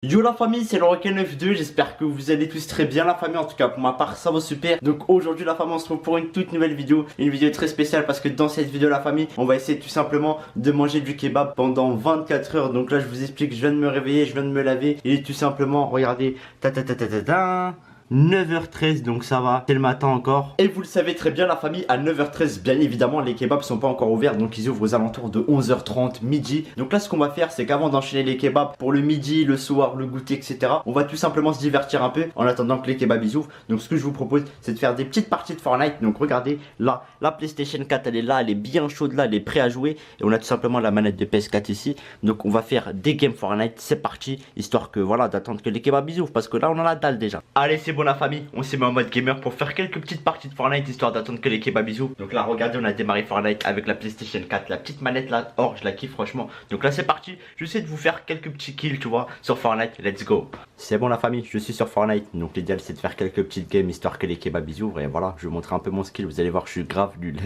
Yo la famille, c'est le Rocket 92, j'espère que vous allez tous très bien la famille, en tout cas pour ma part ça va super. Donc aujourd'hui la famille on se retrouve pour une toute nouvelle vidéo, une vidéo très spéciale parce que dans cette vidéo la famille on va essayer tout simplement de manger du kebab pendant 24 heures. Donc là je vous explique, je viens de me réveiller, je viens de me laver et tout simplement regardez, 9h13 donc ça va, c'est le matin encore. Et vous le savez très bien la famille, à 9h13 bien évidemment les kebabs sont pas encore ouverts, donc ils ouvrent aux alentours de 11h30 midi. Donc là ce qu'on va faire c'est qu'avant d'enchaîner les kebabs pour le midi, le soir, le goûter etc, on va tout simplement se divertir un peu en attendant que les kebabs ils ouvrent. Donc ce que je vous propose c'est de faire des petites parties de Fortnite. Donc regardez là, la PlayStation 4 elle est là, elle est bien chaude là, elle est prête à jouer. Et on a tout simplement la manette de PS4 ici. Donc on va faire des games Fortnite, c'est parti, histoire que voilà d'attendre que les kebabs ils ouvrent, parce que là on a la dalle déjà. Allez c'est bon la famille, on s'est mis en mode gamer pour faire quelques petites parties de Fortnite histoire d'attendre que les kebabs ils ouvrent. Donc là regardez, on a démarré Fortnite avec la PlayStation 4, la petite manette là, or je la kiffe franchement. Donc là c'est parti, j'essaie de vous faire quelques petits kills tu vois sur Fortnite, let's go. C'est bon la famille, je suis sur Fortnite, donc l'idéal c'est de faire quelques petites games histoire que les kebabs ils ouvrent. Et voilà, je vais vous montrer un peu mon skill, vous allez voir je suis grave nul.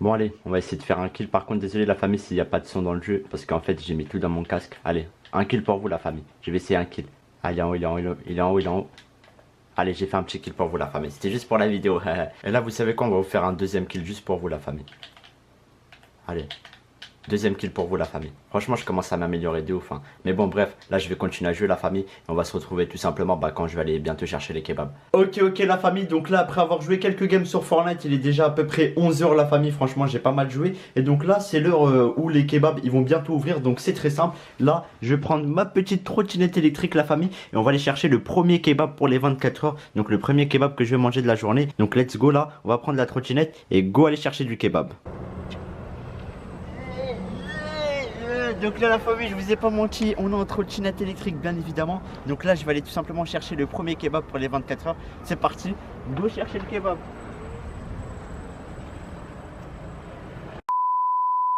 Bon allez, on va essayer de faire un kill. Par contre désolé la famille s'il n'y a pas de son dans le jeu, parce qu'en fait j'ai mis tout dans mon casque. Allez, un kill pour vous la famille, je vais essayer un kill. Ah il est en haut, il est en haut, il est en haut, il est en haut. Allez, j'ai fait un petit kill pour vous la famille, c'était juste pour la vidéo. Et là vous savez quoi, on va vous faire un deuxième kill juste pour vous la famille. Allez, deuxième kill pour vous la famille. Franchement je commence à m'améliorer de ouf hein. Mais bon bref, là je vais continuer à jouer la famille. Et on va se retrouver tout simplement quand je vais aller bientôt chercher les kebabs. Ok la famille, donc là après avoir joué quelques games sur Fortnite, il est déjà à peu près 11h la famille. Franchement j'ai pas mal joué. Et donc là c'est l'heure où les kebabs ils vont bientôt ouvrir. Donc c'est très simple, là je vais prendre ma petite trottinette électrique la famille. Et on va aller chercher le premier kebab pour les 24 heures. Donc le premier kebab que je vais manger de la journée. Donc let's go là, on va prendre la trottinette et go aller chercher du kebab. Donc là la famille, je vous ai pas menti, on est en trottinette électrique bien évidemment. Donc là je vais aller tout simplement chercher le premier kebab pour les 24 heures. C'est parti, go chercher le kebab.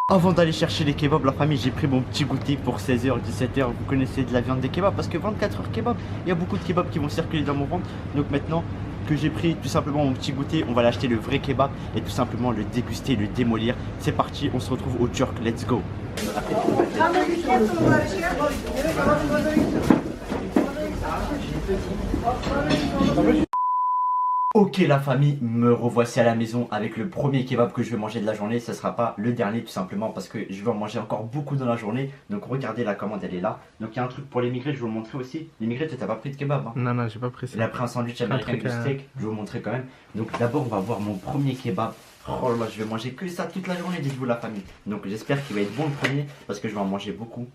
Avant d'aller chercher les kebabs la famille, j'ai pris mon petit goûter pour 16h, 17h. Vous connaissez de la viande des kebabs parce que 24 heures kebab, il y a beaucoup de kebabs qui vont circuler dans mon ventre. Donc maintenant que j'ai pris tout simplement mon petit goûter, on va l'acheter le vrai kebab et tout simplement le déguster, le démolir. C'est parti, on se retrouve au Turc, let's go. Ok la famille, me revoici à la maison avec le premier kebab que je vais manger de la journée. Ce sera pas le dernier tout simplement parce que je vais en manger encore beaucoup dans la journée. Donc regardez la commande, elle est là. Donc il y a un truc pour l'émigré, je vais vous le montrer aussi. L'émigré, t'as pas pris de kebab hein? Non, j'ai pas pris ça. Il a pris un sandwich américain avec du steak, je vais vous montrer quand même. Donc d'abord on va voir mon premier kebab. Oh là, je vais manger que ça toute la journée, dites-vous la famille. Donc j'espère qu'il va être bon le premier parce que je vais en manger beaucoup.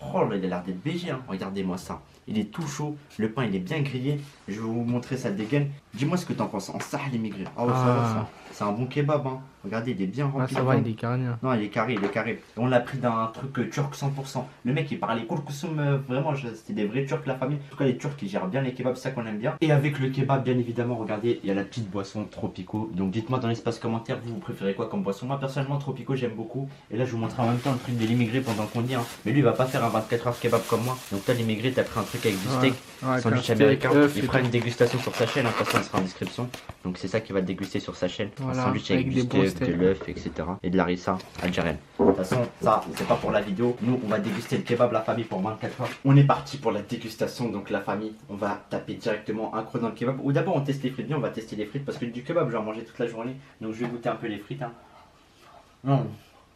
Oh là, il a l'air d'être BG hein. Regardez-moi ça. Il est tout chaud, le pain il est bien grillé. Je vais vous montrer sa dégaine. Dis-moi ce que t'en penses. En ça l'immigré. Oh ça va ça. C'est un bon kebab hein. Regardez, il est bien rempli. Ah ça va, il est carré. Non, il est carré, il est carré. On l'a pris d'un truc turc 100%. Le mec il parlait koulkoussoum, vraiment, c'était des vrais turcs la famille. En tout cas les turcs ils gèrent bien les kebabs, c'est ça qu'on aime bien. Et avec le kebab bien évidemment, regardez, il y a la petite boisson Tropico. Donc dites-moi dans l'espace commentaire, vous préférez quoi comme boisson? Moi personnellement Tropico j'aime beaucoup. Et là je vous montre en même temps le truc de l'immigré pendant qu'on dit hein. Mais lui il va pas faire un 24 heures kebab comme moi. Donc toi l'immigré t'as pris un truc avec du steak, sandwich américain. Il fera une dégustation sur sa chaîne, hein, de toute façon elle sera en description. Donc c'est ça qu'il va déguster sur sa chaîne. Voilà, un sandwich avec du steak, de l'œuf, etc. Et de la harissa algérienne. De toute façon, ça, c'est pas pour la vidéo. Nous, on va déguster le kebab, la famille, pour 24 heures. On est parti pour la dégustation. Donc, la famille, on va taper directement un croc dans le kebab. Ou d'abord, on teste les frites. Bien, on va tester les frites parce que du kebab, je vais en manger toute la journée. Donc, je vais goûter un peu les frites. Hein. Non,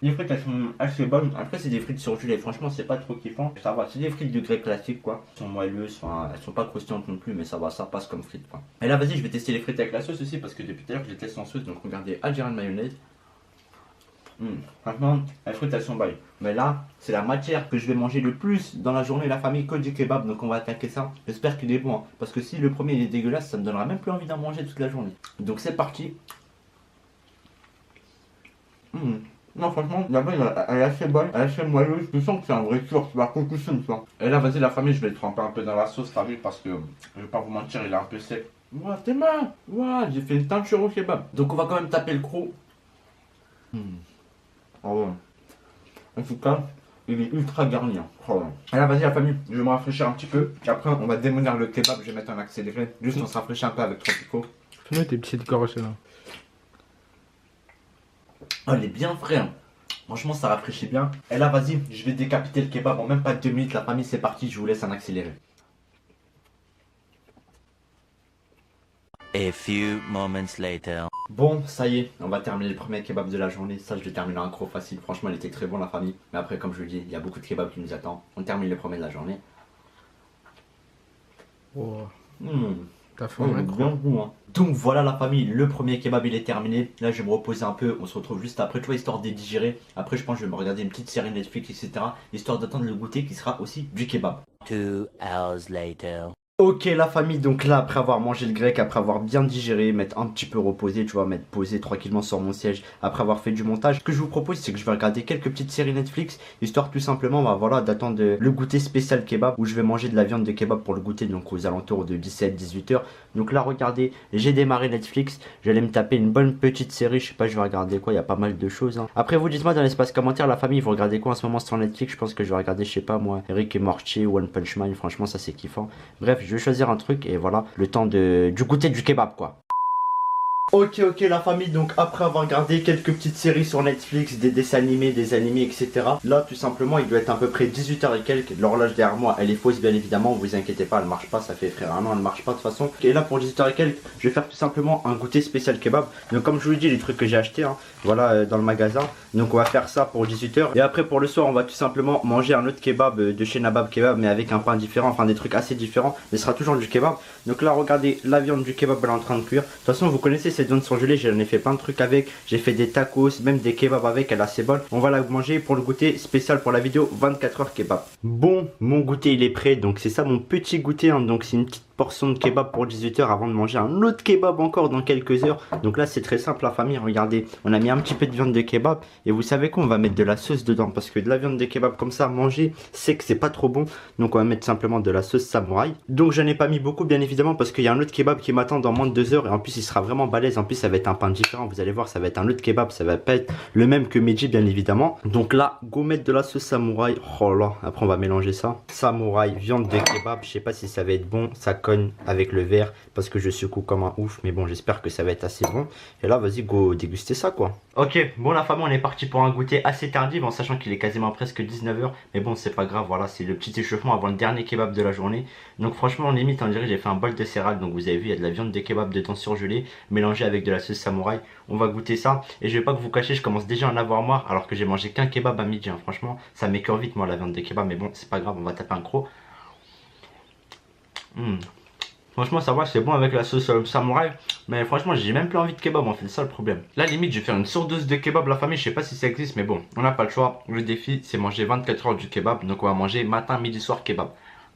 les frites, elles sont assez bonnes. Après, c'est des frites surgelées. Franchement, c'est pas trop kiffant. Ça va, c'est des frites de grec classique, quoi. Elles sont moelleuses, enfin, elles sont pas croustillantes non plus, mais ça va, ça passe comme frites, quoi. Et là, vas-y, je vais tester les frites avec la sauce aussi parce que depuis tout à l'heure, je les teste sans sauce. Donc, regardez, algérienne mayonnaise. Franchement, les frites elles sont bonnes. Mais là, c'est la matière que je vais manger le plus dans la journée, la famille, que du kebab. Donc on va attaquer ça. J'espère qu'il est bon. Hein. Parce que si le premier il est dégueulasse, ça me donnera même plus envie d'en manger toute la journée. Donc c'est parti. Non, franchement, la bonne, elle est assez bonne, elle est assez moelleuse. Je sens que c'est un vrai turc, c'est pas koulkoussoum ça. Et là, vas-y, la famille, je vais le tremper un peu dans la sauce, t'as vu, parce que je vais pas vous mentir, il est un peu sec. Ouah, tes mains! Ouah, j'ai fait une teinture au kebab. Donc on va quand même taper le croc. Oh ouais. En tout cas, il est ultra garni. Hein. Oh ouais. Et là, vas-y la famille, je vais me rafraîchir un petit peu. Et après, on va démolir le kebab, je vais mettre un accéléré. Juste, on se rafraîchit un peu avec Tropico. Fais-moi tes petites gorges là. Oh, il est bien frais. Hein. Franchement, ça rafraîchit bien. Et là, vas-y, je vais décapiter le kebab en même pas 2 minutes. La famille, c'est parti, je vous laisse un accéléré. A few moments later. Bon, ça y est, on va terminer le premier kebab de la journée. Ça, je le termine en gros facile. Franchement, il était très bon, la famille. Mais après, comme je vous le dis, il y a beaucoup de kebabs qui nous attendent. On termine le premier de la journée. Oh, Mmh. t'as faim, hein, Bien bon, hein. Donc voilà la famille, le premier kebab il est terminé. Là je vais me reposer un peu, on se retrouve juste après, tu vois, histoire de digérer. Après je pense que je vais me regarder une petite série Netflix, etc. Histoire d'attendre le goûter qui sera aussi du kebab. 2 hours later. Ok la famille, donc là après avoir mangé le grec, après avoir bien digéré, m'être un petit peu reposé, tu vois, m'être posé tranquillement sur mon siège, après avoir fait du montage, ce que je vous propose c'est que je vais regarder quelques petites séries Netflix, histoire tout simplement bah, voilà, d'attendre le goûter spécial kebab, où je vais manger de la viande de kebab pour le goûter, donc aux alentours de 17-18 heures. Donc là regardez, j'ai démarré Netflix, j'allais me taper une bonne petite série, je sais pas je vais regarder quoi, il y a pas mal de choses. Hein. Après vous dites-moi dans l'espace commentaire la famille, vous regardez quoi en ce moment sur Netflix? Je pense que je vais regarder, je sais pas moi, Rick et Morty, One Punch Man, franchement ça c'est kiffant. Bref, je vais choisir un truc et voilà, le temps du goûter du kebab quoi. Ok la famille, donc après avoir regardé quelques petites séries sur Netflix, des dessins animés, des animés etc. Là tout simplement il doit être à peu près 18h et quelques. L'horloge derrière moi elle est fausse bien évidemment, vous inquiétez pas, elle marche pas, ça fait frère un an, elle marche pas de toute façon. Et là pour 18h et quelques, je vais faire tout simplement un goûter spécial kebab. Donc comme je vous l'ai dit, les trucs que j'ai acheté hein, voilà dans le magasin. Donc on va faire ça pour 18h. Et après pour le soir on va tout simplement manger un autre kebab de chez Nabab Kebab, mais avec un pain différent, enfin des trucs assez différents, mais ce sera toujours du kebab. Donc là regardez, la viande du kebab elle est en train de cuire. De toute façon vous connaissez cette viande surgelée, j'en ai fait plein de trucs avec, j'ai fait des tacos, même des kebabs avec, elle est assez bonne. On va la manger pour le goûter spécial pour la vidéo 24 heures kebab. Bon, mon goûter il est prêt, donc c'est ça mon petit goûter, hein. Donc c'est une petite portion de kebab pour 18h avant de manger un autre kebab encore dans quelques heures. Donc là c'est très simple la famille, regardez, on a mis un petit peu de viande de kebab et vous savez quoi, on va mettre de la sauce dedans parce que de la viande de kebab comme ça à manger, c'est que c'est pas trop bon. Donc on va mettre simplement de la sauce samouraï. Donc j'en ai pas mis beaucoup bien évidemment parce qu'il y a un autre kebab qui m'attend dans moins de 2 heures et en plus il sera vraiment balèze, en plus ça va être un pain différent, vous allez voir ça va être un autre kebab, ça va pas être le même que Meiji bien évidemment. Donc là go mettre de la sauce samouraï, oh là, après on va mélanger ça, samouraï, viande de kebab, je sais pas si ça va être bon, ça cogne avec le verre parce que je secoue comme un ouf, mais bon j'espère que ça va être assez bon. Et là vas-y go déguster ça quoi. Ok, bon la famille on est parti pour un goûter assez tardif en sachant qu'il est quasiment presque 19h, mais bon c'est pas grave, voilà c'est le petit échauffement avant le dernier kebab de la journée. Donc franchement limite on dirait que j'ai fait un bol de céréales, donc vous avez vu il y a de la viande de kebab dedans surgelée mélangée avec de la sauce samouraï. On va goûter ça et je vais pas que vous cacher, je commence déjà à en avoir marre alors que j'ai mangé qu'un kebab à midi, hein. Franchement ça m'écoeure vite moi la viande de kebab, mais bon c'est pas grave, on va taper un croc. Franchement ça va, c'est bon avec la sauce samouraï, mais franchement j'ai même plus envie de kebab en fait, c'est ça le problème. Là limite je vais faire une surdose de kebab la famille, je sais pas si ça existe mais bon, on n'a pas le choix. Le défi c'est manger 24 heures du kebab, donc on va manger matin, midi, soir kebab.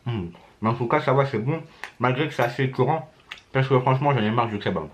Mais en tout cas ça va, c'est bon, malgré que c'est assez écœurant, parce que franchement j'en ai marre du kebab.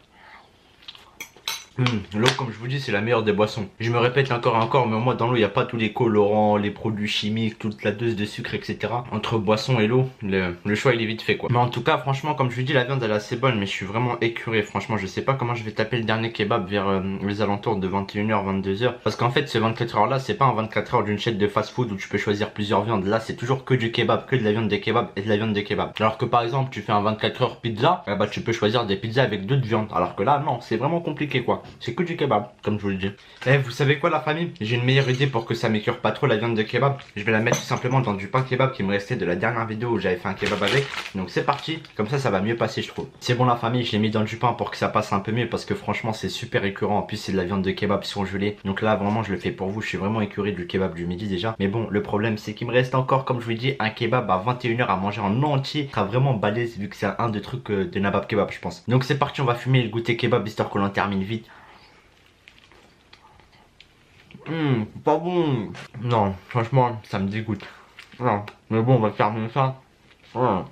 L'eau comme je vous dis c'est la meilleure des boissons. Je me répète encore et encore, mais au moins dans l'eau il n'y a pas tous les colorants, les produits chimiques, toute la dose de sucre etc. Entre boisson et l'eau, le choix il est vite fait quoi. Mais en tout cas franchement comme je vous dis la viande elle est assez bonne, mais je suis vraiment écœuré. Franchement je sais pas comment je vais taper le dernier kebab vers les alentours de 21h 22h. Parce qu'en fait ce 24 heures là c'est pas un 24 heures d'une chaîne de fast food où tu peux choisir plusieurs viandes. Là c'est toujours que du kebab, que de la viande de kebab et de la viande de kebab. Alors que par exemple tu fais un 24 heures pizza, bah tu peux choisir des pizzas avec d'autres viandes. Alors que là non, c'est vraiment compliqué quoi. C'est que du kebab, comme je vous le dis. Et vous savez quoi la famille? J'ai une meilleure idée pour que ça m'écœure pas trop la viande de kebab. Je vais la mettre tout simplement dans du pain kebab qui me restait de la dernière vidéo où j'avais fait un kebab avec. Donc c'est parti, comme ça va mieux passer je trouve. C'est bon la famille, je l'ai mis dans du pain pour que ça passe un peu mieux parce que franchement c'est super écœurant. En plus c'est de la viande de kebab surgelée. Donc là vraiment je le fais pour vous, je suis vraiment écœuré du kebab du midi déjà. Mais bon le problème c'est qu'il me reste encore comme je vous dis un kebab à 21h à manger en entier. Ça sera vraiment balèze vu que c'est un des trucs de Nabab Kebab je pense. Donc c'est parti, on va fumer le goûter kebab histoire qu'on en termine vite. Pas bon. Non, franchement, ça me dégoûte. Non, mais bon, on va terminer ça. Voilà.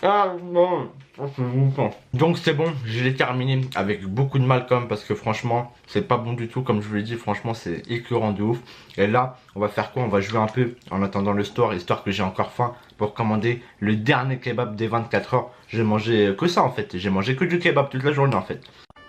Ah bon, c'est bon. Donc c'est bon, je l'ai terminé avec beaucoup de mal quand même parce que franchement, c'est pas bon du tout comme je vous l'ai dit, franchement c'est écœurant de ouf. Et là, on va faire quoi? On va jouer un peu en attendant le store, histoire que j'ai encore faim pour commander le dernier kebab des 24 heures. J'ai mangé que ça en fait, j'ai mangé que du kebab toute la journée en fait.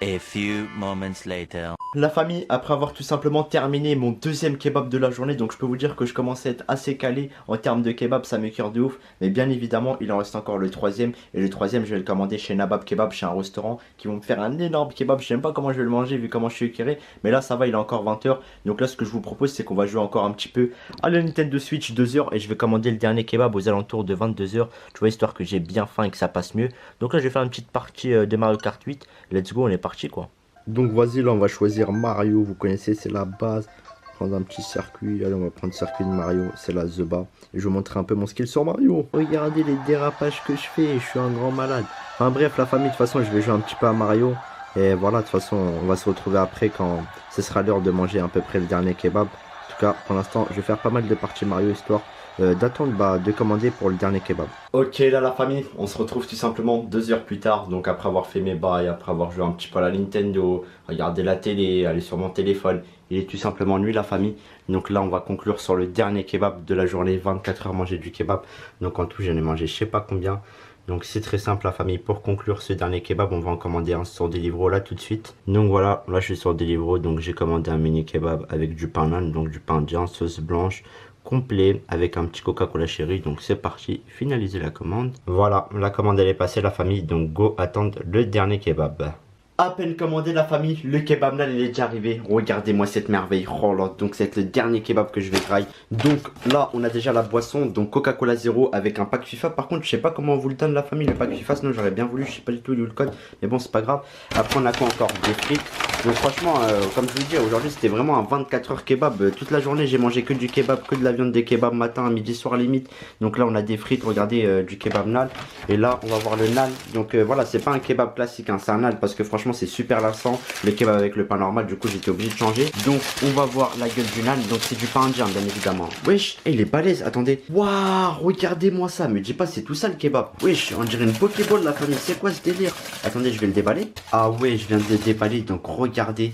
A few moments later. La famille, après avoir tout simplement terminé mon deuxième kebab de la journée, donc je peux vous dire que je commençais à être assez calé en termes de kebab, ça me cœur de ouf. Mais bien évidemment, il en reste encore le troisième. Et le troisième, je vais le commander chez Nabab Kebab, chez un restaurant qui vont me faire un énorme kebab. Je sais même pas comment je vais le manger vu comment je suis éclairé. Mais là, ça va, il est encore 20h. Donc là, ce que je vous propose, c'est qu'on va jouer encore un petit peu à la Nintendo Switch 2h. Et je vais commander le dernier kebab aux alentours de 22h. Tu vois, histoire que j'ai bien faim et que ça passe mieux. Donc là, je vais faire une petite partie de Mario Kart 8. Let's go, on est parti quoi. Donc vas-y, là on va choisir Mario, vous connaissez, c'est la base. Prendre un petit circuit, allez on va prendre le circuit de Mario, c'est la The Bar. Et je vais vous montrer un peu mon skill sur Mario. Regardez les dérapages que je fais, je suis un grand malade. Enfin bref la famille, de toute façon je vais jouer un petit peu à Mario. Et voilà, de toute façon on va se retrouver après quand ce sera l'heure de manger à peu près le dernier kebab. En tout cas pour l'instant je vais faire pas mal de parties Mario histoire d'attendre de commander pour le dernier kebab. Ok là la famille, on se retrouve tout simplement 2 heures plus tard. Donc après avoir fait mes bails, après avoir joué un petit peu à la Nintendo, regarder la télé, aller sur mon téléphone. Il est tout simplement nuit la famille. Donc là on va conclure sur le dernier kebab de la journée. 24 heures manger du kebab. Donc en tout j'en ai mangé je sais pas combien. Donc c'est très simple la famille, pour conclure ce dernier kebab on va en commander un sur Deliveroo là tout de suite. Donc voilà, là je suis sur Deliveroo, donc j'ai commandé un mini kebab avec du pain naan, donc du pain indien, sauce blanche, complet avec un petit Coca-Cola Cherry. Donc c'est parti, finaliser la commande. Voilà, la commande elle est passée la famille, donc go attendre le dernier kebab. À peine commandé la famille, le kebab là il est déjà arrivé. Regardez-moi cette merveille. Oh là, donc c'est le dernier kebab que je vais grailler. Donc là on a déjà la boisson, donc Coca-Cola Zéro avec un pack FIFA. Par contre je sais pas comment on vous le donne la famille, le pack FIFA, sinon j'aurais bien voulu, je sais pas du tout le code. Mais bon c'est pas grave. Après on a quoi encore? Des frites. Donc franchement comme je vous dis aujourd'hui c'était vraiment un 24 heures kebab. Toute la journée j'ai mangé que du kebab, que de la viande, des kebabs matin, midi, soir limite. Donc là on a des frites, regardez du kebab naan. Et là on va voir le naan. Donc voilà, c'est pas un kebab classique hein, c'est un naan parce que franchement c'est super lassant le kebab avec le pain normal, du coup j'étais obligé de changer. Donc on va voir la gueule du naan, donc c'est du pain indien bien évidemment. Wesh, il est balèze, attendez. Waouh, regardez-moi ça, me dis pas c'est tout ça le kebab. Wesh, on dirait une pokéball la famille, c'est quoi ce délire? Attendez, je vais le déballer. Ah ouais, je viens de le déballer, donc regardez.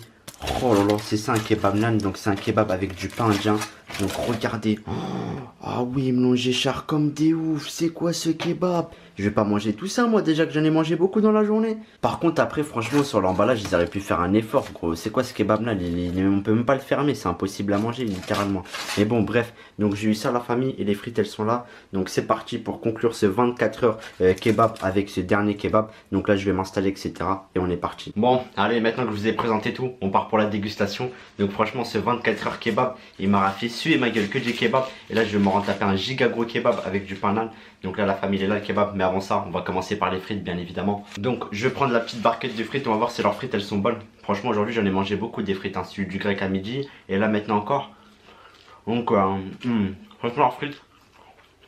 Oh là là, c'est ça un kebab naan, donc c'est un kebab avec du pain indien. Donc regardez. Oh, ah oui, mélangé char comme des ouf, c'est quoi ce kebab? Je vais pas manger tout ça moi, déjà que j'en ai mangé beaucoup dans la journée. Par contre après franchement sur l'emballage ils auraient pu faire un effort gros. C'est quoi ce kebab là? On peut même pas le fermer, c'est impossible à manger littéralement. Mais bon bref, donc j'ai eu ça la famille et les frites elles sont là. Donc c'est parti pour conclure ce 24 heures kebab avec ce dernier kebab. Donc là je vais m'installer etc. Et on est parti. Bon allez, maintenant que je vous ai présenté tout, on part pour la dégustation. Donc franchement ce 24 heures kebab il m'a fait suer ma gueule que du kebab. Et là je vais me retaper un giga gros kebab avec du pain naan. Donc là la famille est là le kebab, mais avant ça on va commencer par les frites bien évidemment. Donc je vais prendre la petite barquette de frites, on va voir si leurs frites elles sont bonnes. Franchement aujourd'hui j'en ai mangé beaucoup des frites, hein. Celui du grec à midi et là maintenant encore. Donc franchement leurs frites,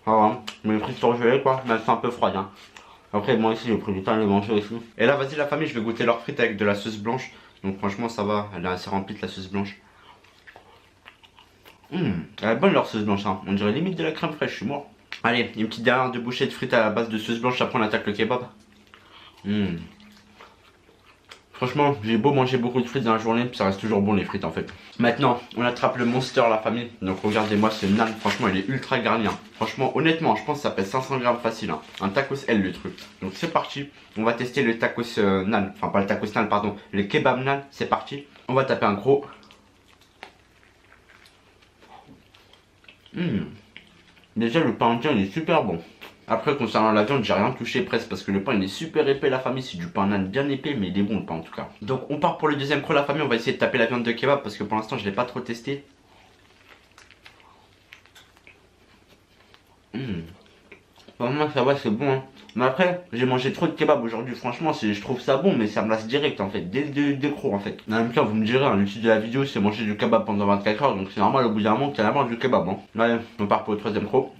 ah ouais, mais les frites sont gelées quoi, mais elles sont un peu froides hein. Après moi aussi j'ai pris du temps à les manger aussi. Et là vas-y la famille, je vais goûter leurs frites avec de la sauce blanche. Donc franchement ça va, elle est assez remplie de la sauce blanche. Elle est bonne leur sauce blanche hein. On dirait limite de la crème fraîche, je suis mort. Allez, une petite dernière de bouchée de frites à la base de sauce blanche, après on attaque le kebab. Franchement, j'ai beau manger beaucoup de frites dans la journée, ça reste toujours bon les frites en fait. Maintenant, on attrape le Monster la famille. Donc regardez-moi ce naan, franchement il est ultra garni hein. Franchement, honnêtement, je pense que ça pèse 500 grammes facile hein. Un tacos L le truc. Donc c'est parti, on va tester le tacos naan. Enfin pas le tacos naan, pardon, le kebab naan, c'est parti. On va taper un gros. Déjà le pain indien il est super bon. Après concernant la viande j'ai rien touché presque parce que le pain il est super épais la famille. C'est du pain naan bien épais mais il est bon le pain en tout cas. Donc on part pour le deuxième creux la famille. On va essayer de taper la viande de kebab parce que pour l'instant je l'ai pas trop testé. Vraiment ça va, c'est bon hein. Mais après j'ai mangé trop de kebab aujourd'hui. Franchement je trouve ça bon mais ça me lasse direct en fait. Dès le croc en fait. En même temps vous me direz hein, le titre de la vidéo c'est manger du kebab pendant 24 heures. Donc c'est normal au bout d'un moment que tu as marre du kebab hein. Allez on part pour le troisième croc.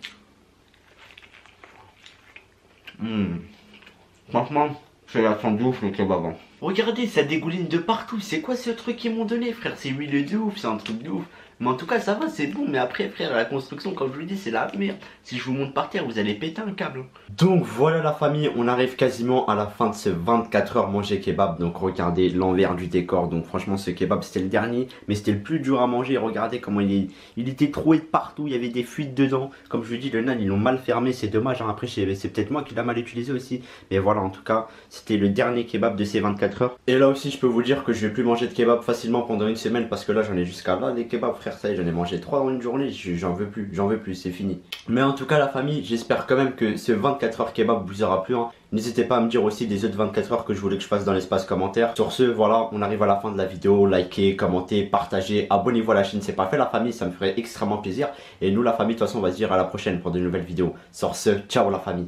Franchement c'est la fin de ouf le kebab hein. Regardez ça dégouline de partout. C'est quoi ce truc qu'ils m'ont donné frère? C'est huileux de ouf, c'est un truc de ouf. Mais en tout cas ça va, c'est bon. Mais après frère, la construction comme je vous le dis c'est la merde. Si je vous monte par terre vous allez péter un câble. Donc voilà la famille, on arrive quasiment à la fin de ce 24 heures manger kebab. Donc regardez l'envers du décor. Donc franchement ce kebab c'était le dernier, mais c'était le plus dur à manger. Regardez comment il était troué de partout, il y avait des fuites dedans. Comme je vous dis le naan ils l'ont mal fermé, c'est dommage hein. Après c'est peut-être moi qui l'a mal utilisé aussi. Mais voilà en tout cas c'était le dernier kebab de ces 24 24 heures. Et là aussi je peux vous dire que je vais plus manger de kebab facilement pendant une semaine parce que là j'en ai jusqu'à là les kebabs frère, ça y est, j'en ai mangé 3 dans une journée, j'en veux plus, c'est fini. Mais en tout cas la famille, j'espère quand même que ce 24 heures kebab vous aura plu, hein. N'hésitez pas à me dire aussi des autres 24 heures que je voulais que je fasse dans l'espace commentaire. Sur ce, voilà, on arrive à la fin de la vidéo. Likez, commentez, partagez, abonnez-vous à la chaîne, c'est pas fait la famille, ça me ferait extrêmement plaisir. Et nous la famille, de toute façon, on va se dire à la prochaine pour de nouvelles vidéos. Sur ce, ciao la famille.